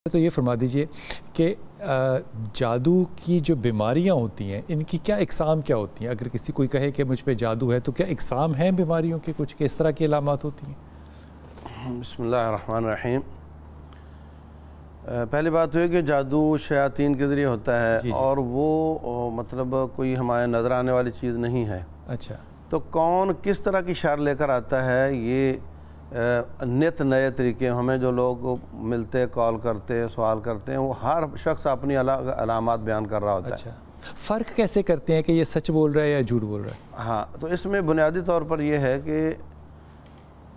तो ये फरमा दीजिए कि जादू की जो बीमारियां होती हैं इनकी क्या इकसाम क्या होती हैं? अगर किसी कोई कहे कि मुझ पे जादू है तो क्या इकसाम हैं बीमारियों के, कुछ किस तरह की अलामात होती हैं? बिस्मिल्लाहिर्रहमानिर्रहीम। पहली बात हुई कि जादू शयातीन के ज़रिए होता है जी। और वो मतलब कोई हमारे नज़र आने वाली चीज़ नहीं है। अच्छा, तो कौन किस तरह की शर लेकर आता है, ये नित नए तरीके हमें जो लोग मिलते कॉल करते सवाल करते हैं, वो हर शख्स अपनी अलग अलामात बयान कर रहा होता है। फ़र्क कैसे करते हैं कि ये सच बोल रहा है या झूठ बोल रहा है? हाँ, तो इसमें बुनियादी तौर पर यह है कि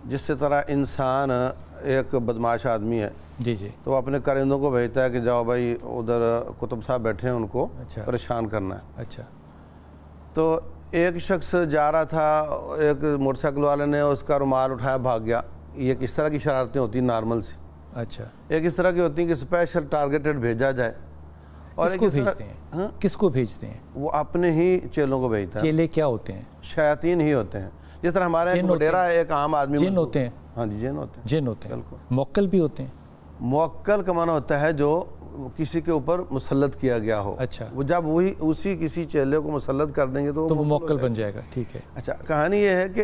जिस तरह इंसान एक बदमाश आदमी है जी जी, तो वो अपने करिंदों को भेजता है कि जाओ भाई उधर कुतुब साहब बैठे हैं, उनको परेशान करना है। अच्छा, तो एक शख्स जा रहा था, एक मोटरसाइकिल वाले ने उसका रुमाल उठाया, भाग गया। ये किस तरह की शरारतें होती हैं नॉर्मल सी। अच्छा, एक इस तरह की होती हैं कि स्पेशल टारगेटेड भेजा जाए। और किसको भेजते हैं? हाँ? किसको भेजते हैं? वो अपने ही चेलों को भेजता है। चेले क्या होते हैं? शयातीन ही होते हैं। जिस तरह हमारे डेरा एक आम आदमी जिन होते हैं। हाँ जी, जिन होते हैं। जिन होते हैं, बिल्कुल। मुवक्किल भी होते हैं। मुवक्किल का माना होता है जो किसी के ऊपर मुसल्लत किया गया हो। अच्छा, वो जब वही उसी किसी चेले को मुसल्लत कर देंगे तो वो मुवक्किल बन जाएगा। ठीक है। अच्छा, कहानी ये है कि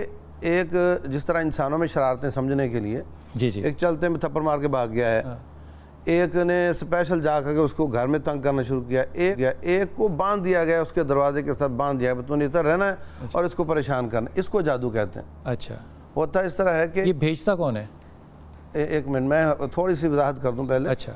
एक जिस तरह इंसानों में शरारतें समझने के लिए जी जी, एक चलते में थप्पड़ मार के भाग गया है। एक ने स्पेशल जा करके उसको घर में तंग करना शुरू किया। एक को बांध दिया गया, उसके दरवाजे के साथ बांध दिया, तुमने इधर रहना है। अच्छा। और इसको परेशान करना, इसको जादू कहते हैं। अच्छा, होता इस तरह है कि ये भेजता कौन है? एक मिनट, मैं थोड़ी सी वजाहत कर दूं पहले। अच्छा,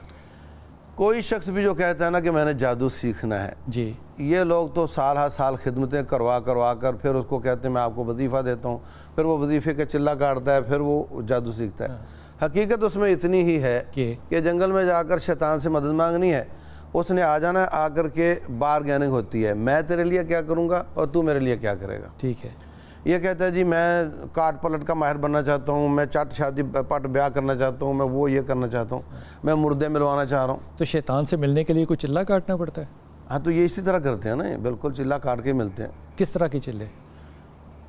कोई शख्स भी जो कहता है ना कि मैंने जादू सीखना है जी, ये लोग तो साल हर साल खिदमतें करवा कर फिर उसको कहते हैं मैं आपको वजीफ़ा देता हूँ, फिर वो वजीफ़े का चिल्ला काटता है, फिर वो जादू सीखता है। हकीकत उसमें इतनी ही है कि जंगल में जाकर शैतान से मदद मांगनी है, उसने आ जाना, आकर के बारगेनिंग होती है, मैं तेरे लिए क्या करूँगा और तू मेरे लिए क्या करेगा। ठीक है। ये कहता है जी मैं काट पलट का माहिर बनना चाहता हूँ, मैं चट शादी पट ब्याह करना चाहता हूँ, मैं वो ये करना चाहता हूँ, मैं मुर्दे मिलवाना चाह रहा हूँ। तो शैतान से मिलने के लिए कोई चिल्ला काटना पड़ता है? हाँ, तो ये इसी तरह करते हैं ना, बिल्कुल चिल्ला काट के मिलते हैं। किस तरह के चिल्ले?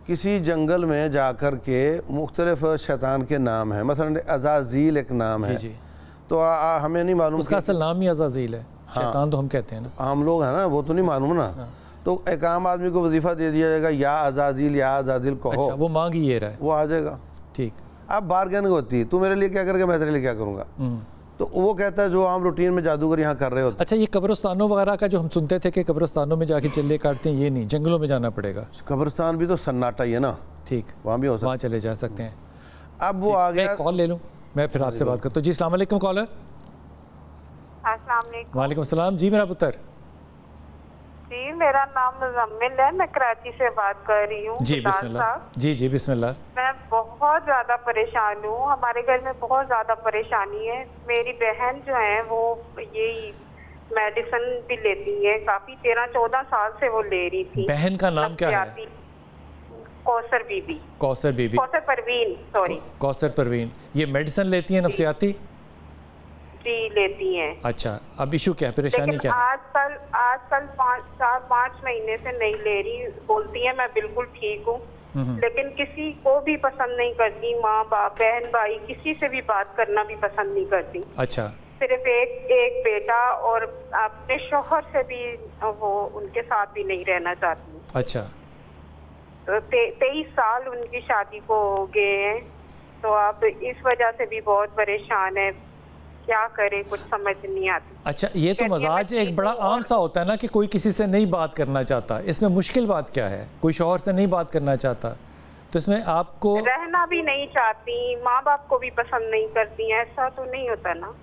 किसी जंगल में जाकर के मुख्तलिफ शैतान के नाम हैं, मसलन अज़ाज़ील एक नाम है। जी, तो हमें नहीं मालूम उसका असल नाम ही अज़ाज़ील है। हाँ, शैतान तो हम कहते हैं ना, हम लोग हैं ना, वो तो नहीं मालूम ना। हाँ। तो एक आम आदमी को वजीफ़ा दे दिया जाएगा, या अज़ाज़ील या अज़ाज़ील कहो। अच्छा, वो मांग ही ये रहा है, वो आ जाएगा। ठीक। अब बारगेनिंग होती है, तू मेरे लिए क्या करेगा, मैं तेरे लिए क्या करूँगा। तो वो कहता है जो आम रूटीन में जादूगर यहाँ कर रहे होते। अच्छा, ये कब्रिस्तानों वगैरह का जो हम सुनते थे कि कब्रिस्तानों में जाके चिल्ले काटते हैं, ये नहीं, जंगलों में जाना पड़ेगा। कब्रिस्तान भी तो सन्नाटा ही है ना। ठीक, वहाँ भी हो सकता है, वहाँ चले जा सकते हैं। अब वो आ गया, कॉल ले लूँ मैं, फिर आपसे बात करता हूँ। जी, अस्सलाम वालेकुम कॉलर। वालेकुम सलाम जी, मेरा पुत्र। जी, मेरा नाम मुज़म्मिल है, मैं कराची से बात कर रही हूँ। जी बिस्मिल्लाह। जी जी बिस्मिल्लाह। मैं बहुत ज़्यादा परेशान हूँ, हमारे घर में बहुत ज़्यादा परेशानी है। मेरी बहन जो है वो यही मेडिसिन भी लेती है, काफ़ी 13-14 साल से वो ले रही थी। बहन का नाम क्या है? कौसर बीबी। कौसर बीबी, कौसर परवीन, सॉरी कौसर परवीन। ये मेडिसिन लेती है नफ्सियाती? जी, लेती हैं। अच्छा, अब इशू क्या है, परेशानी क्या है? आजकल 4-5 महीने से नहीं ले रही, बोलती है मैं बिल्कुल ठीक हूँ, लेकिन किसी को भी पसंद नहीं करती, माँ बाप बहन भाई किसी से भी बात करना भी पसंद नहीं करती। अच्छा, सिर्फ एक बेटा, और अपने शोहर से भी वो उनके साथ भी नहीं रहना चाहती। अच्छा, तो 23 साल उनकी शादी को हो गए हैं, तो अब इस वजह से भी बहुत परेशान है, क्या करे कुछ समझ नहीं आती। अच्छा, ये तो मजाज एक बड़ा आम सा होता है ना कि कोई किसी से नहीं बात करना चाहता, इसमें मुश्किल बात क्या है? कोई शौहर से नहीं बात करना चाहता, तो इसमें आपको रहना भी नहीं चाहती, माँ बाप को भी पसंद नहीं करती, ऐसा तो नहीं होता ना।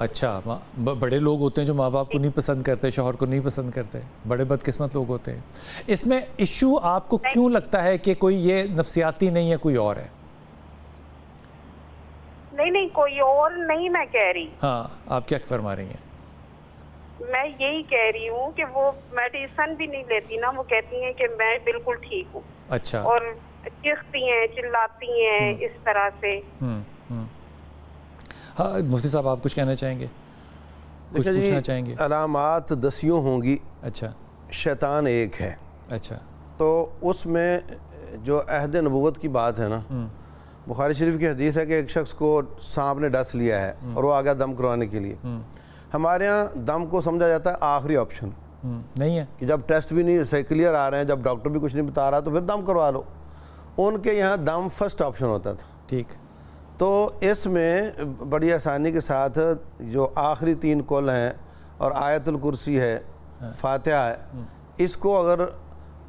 अच्छा, बड़े लोग होते हैं जो माँ बाप को नहीं पसंद करते, शौहर को नहीं पसंद करते, बड़े बदकिस्मत लोग होते हैं। इसमें इशू आपको क्यों लगता है कि कोई ये नफ्सियाती नहीं है, कोई और है? नहीं, कोई और नहीं, मैं कह रही। हाँ, आप क्या फरमा रही हैं? मैं यही कह रही हूँ कि वो मेडिसिन भी नहीं लेती ना, वो कहती हैं कि मैं बिल्कुल ठीक हूँ। अच्छा, और चीखती हैं, चिल्लाती हैं इस तरह से। हाँ, मुफ्ती साहब आप कुछ कहना चाहेंगे, कुछ पूछना चाहेंगे? अलामात दसियों होंगी। अच्छा, शैतान एक है। अच्छा, तो उसमें जो अहद नबूवत की बात है ना, बुखारी शरीफ की हदीस है कि एक शख्स को सांप ने डस लिया है और वो आ गया दम करवाने के लिए। हमारे यहाँ दम को समझा जाता है आखिरी ऑप्शन, नहीं है कि जब टेस्ट भी नहीं सही क्लियर आ रहे हैं, जब डॉक्टर भी कुछ नहीं बता रहा तो फिर दम करवा लो। उनके यहाँ दम फर्स्ट ऑप्शन होता था। ठीक। तो इसमें बड़ी आसानी के साथ जो आखिरी 3 कुल हैं और आयतुल कुर्सी है, फातिहा है, इसको अगर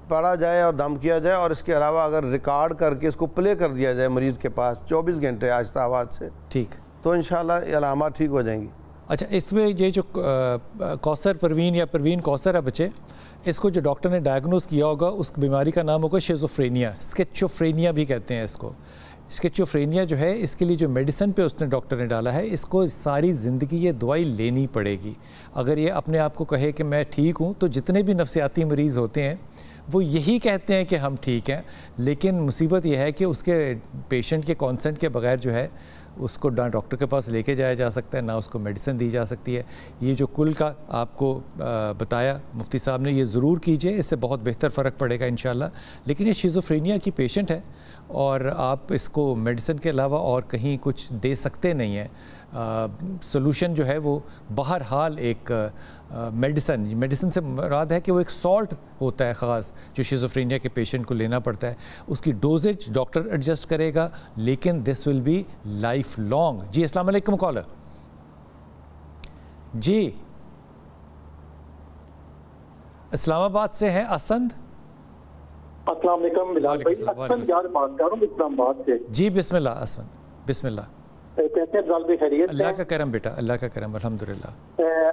पढ़ा जाए और दम किया जाए और इसके अलावा अगर रिकॉर्ड करके इसको प्ले कर दिया जाए मरीज़ के पास 24 घंटे आहिस्ता आवाज़ से, ठीक, तो इंशाल्लाह अलामात ठीक हो जाएंगी। अच्छा, इसमें ये जो कौसर परवीन या परवीन कौसर है बच्चे, इसको जो डॉक्टर ने डायग्नोस किया होगा उस बीमारी का नाम होगा शिज़ोफ्रेनिया, स्किज़ोफ्रेनिया भी कहते हैं इसको। स्किज़ोफ्रेनिया जो है, इसके लिए जो मेडिसिन पे उसने डॉक्टर ने डाला है, इसको सारी ज़िंदगी ये दवाई लेनी पड़ेगी। अगर ये अपने आप को कहे कि मैं ठीक हूँ, तो जितने भी नफ्सियाती मरीज़ होते हैं वो यही कहते हैं कि हम ठीक हैं, लेकिन मुसीबत यह है कि उसके पेशेंट के कॉन्सेंट के बगैर जो है उसको ना डॉक्टर के पास लेके जाया जा सकता है, ना उसको मेडिसिन दी जा सकती है। ये जो कुल का आपको बताया मुफ्ती साहब ने, ये ज़रूर कीजिए, इससे बहुत बेहतर फ़र्क पड़ेगा इंशाल्लाह। लेकिन ये शिज़ोफ्रेनिया की पेशेंट है और आप इसको मेडिसिन के अलावा और कहीं कुछ दे सकते नहीं हैं। सोल्यूशन जो है वो बहरहाल एक मेडिसिन से मुराद है कि वो एक सॉल्ट होता है ख़ास जो शिज़ोफ्रेनिया के पेशेंट को लेना पड़ता है। उसकी डोजेज डॉक्टर एडजस्ट करेगा, लेकिन this will be life long. जी अस्सलाम वालेकुम कॉलर। जी इस्लामाबाद से है असंद। अस्सलाम वालेकुम बिलाल भाई, असंद यार बात कर रहा हूँ इस्लामाबाद से। जी बिस्मिल्लाह असंद, बिस्मिल्लाह। कैसे हैं बिलाल भाई, खैरियत? अल्लाह का करम बेटा, अल्लाह का करम, अल्हम्दुलिल्लाह।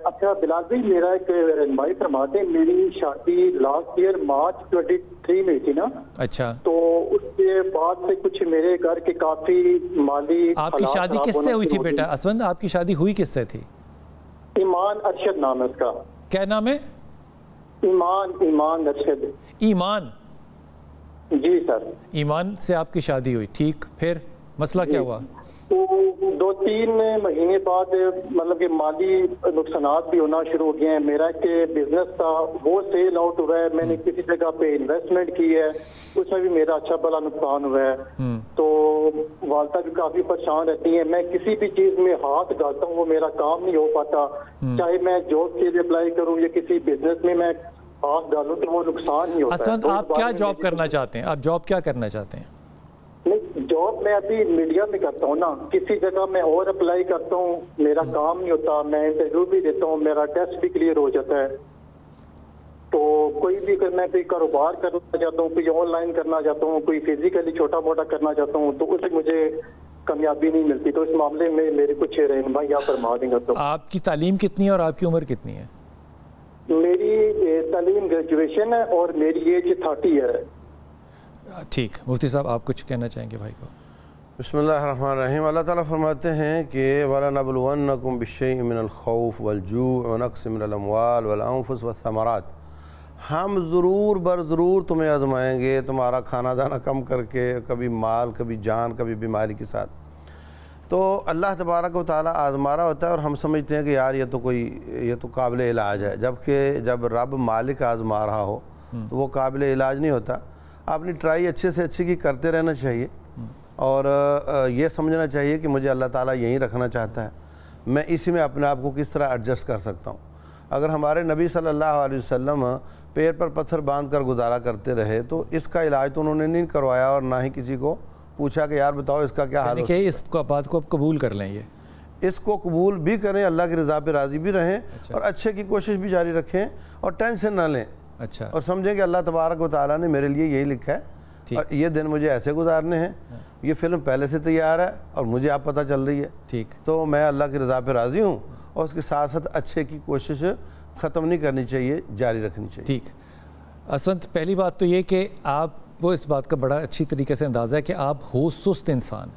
अच्छा बिलाल भाई, मेरा एक रहनुमाई फरमाते, मेरी शादी लास्ट ईयर मार्च 23 में थी ना। अच्छा। तो उसके बाद से कुछ मेरे घर के काफी माली। आपकी शादी किससे हुई थी बेटा असवंद? आपकी शादी हुई किससे थी? ईमान अरशद नाम है उसका। क्या नाम है? ईमान अरशद। ईमान? जी सर। ईमान से आपकी शादी हुई, ठीक, फिर मसला क्या हुआ? तो 2-3 महीने बाद मतलब कि माली नुकसानात भी होना शुरू हो गए हैं। मेरा एक बिजनेस था वो सेल आउट हुआ है, मैंने किसी जगह पे इन्वेस्टमेंट की है, उसमें भी मेरा अच्छा बड़ा नुकसान हुआ है। तो वालदा भी काफी परेशान रहती है, मैं किसी भी चीज में हाथ डालता हूँ वो मेरा काम नहीं हो पाता, चाहे मैं जॉब के लिए अप्लाई करूँ या किसी बिजनेस में मैं हाथ डालूं तो वो नुकसान ही होता है। तो आप क्या जॉब करना चाहते हैं? आप जॉब क्या करना चाहते हैं? नहीं, जॉब मैं अभी मीडिया में करता हूँ ना, किसी जगह मैं और अप्लाई करता हूँ, मेरा काम नहीं होता, मैं इंटरव्यू भी देता हूँ, मेरा टेस्ट भी क्लियर हो जाता है। तो कोई भी मैं कोई कारोबार करना चाहता हूँ, कोई ऑनलाइन करना चाहता हूँ, कोई फिजिकली छोटा मोटा करना चाहता हूँ, तो उससे मुझे कामयाबी नहीं मिलती। तो इस मामले में मेरे कुछ रहनुमाई यहाँ फरमा देंगे। तो आपकी तालीम कितनी है और आपकी उम्र कितनी है? मेरी तालीम ग्रेजुएशन है और मेरी एज 30 ईयर है। ठीक, मुफ्ती साहब आप कुछ कहना चाहेंगे भाई को? बिस्मिल्लाहिर्रहमानिर्रहीम। अल्लाह ताला फरमाते हैं कि वलनबलुवन्नकुम बिश्शैइन मिनल खौफ वल जूअ व नक्सिन मिनल अमवाल वल अनफुस वस्समरात, हम ज़रूर बर ज़रूर तुम्हें आजमाएंगे, तुम्हारा खाना दाना कम करके, कभी माल, कभी जान, कभी बीमारी के साथ। तो अल्लाह तबारक व तआला आज़मा रहा होता है और हम समझते हैं कि यार ये तो काबिल इलाज है, जबकि जब रब मालिक आज़मा रहा हो तो वो काबिल इलाज नहीं होता। आपने ट्राई अच्छे से अच्छी की करते रहना चाहिए और ये समझना चाहिए कि मुझे अल्लाह ताला यहीं रखना चाहता है, मैं इसी में अपने आप को किस तरह एडजस्ट कर सकता हूँ। अगर हमारे नबी सल्लल्लाहु अलैहि वसल्लम पैर पर पत्थर बांध कर गुजारा करते रहे तो इसका इलाज तो उन्होंने नहीं करवाया और ना ही किसी को पूछा कि यार बताओ इसका क्या हाल है। इस बात को आप कबूल कर लें, ये इसको कबूल भी करें, अल्लाह की रज़ा पे राज़ी भी रहें और अच्छे की कोशिश भी जारी रखें और टेंशन ना लें। अच्छा। और समझें कि अल्लाह तबारक व तआला ने मेरे लिए यही लिखा है और ये दिन मुझे ऐसे गुजारने हैं, ये फिल्म पहले से तैयार है और मुझे आप पता चल रही है। ठीक। तो मैं अल्लाह की रज़ा पे राज़ी हूँ और उसके साथ साथ अच्छे की कोशिश ख़त्म नहीं करनी चाहिए, जारी रखनी चाहिए। ठीक। असवंत, पहली बात तो ये कि आप वो इस बात का बड़ा अच्छी तरीके से अंदाज़ा है कि आप हो सुस्त इंसान।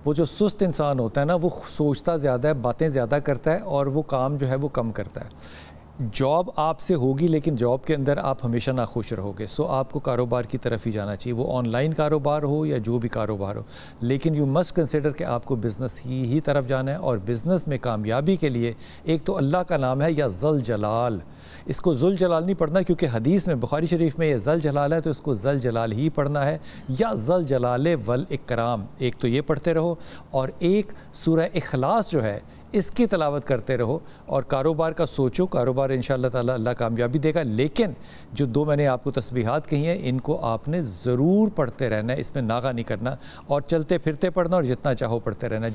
वो जो सुस्त इंसान होता है ना, वो सोचता ज़्यादा है, बातें ज़्यादा करता है और वो काम जो है वो कम करता है। जॉब आपसे होगी, लेकिन जॉब के अंदर आप हमेशा ना खुश रहोगे। सो आपको कारोबार की तरफ ही जाना चाहिए, वो ऑनलाइन कारोबार हो या जो भी कारोबार हो, लेकिन यू मस्ट कंसिडर कि आपको बिज़नेस ही तरफ जाना है। और बिज़नेस में कामयाबी के लिए एक तो अल्लाह का नाम है या ज़ल जलाल, इसको ज़ुल जलाल नहीं पढ़ना, क्योंकि हदीस में बुखारी शरीफ में ये ज़ल जलाल है, तो इसको ज़ल जलाल ही पढ़ना है, या ज़ल जलाल वल इकराम। एक तो ये पढ़ते रहो, और एक सूरह इखलास जो है इसकी तलावत करते रहो। और कारोबार का सोचो, कारोबार इंशाअल्लाह ताला अल्लाह कामयाबी देगा। लेकिन जो दो मैंने आपको तस्बीहात कही हैं, इनको आपने ज़रूर पढ़ते रहना है, इसमें नागा नहीं करना, और चलते फिरते पढ़ना और जितना चाहो पढ़ते रहना।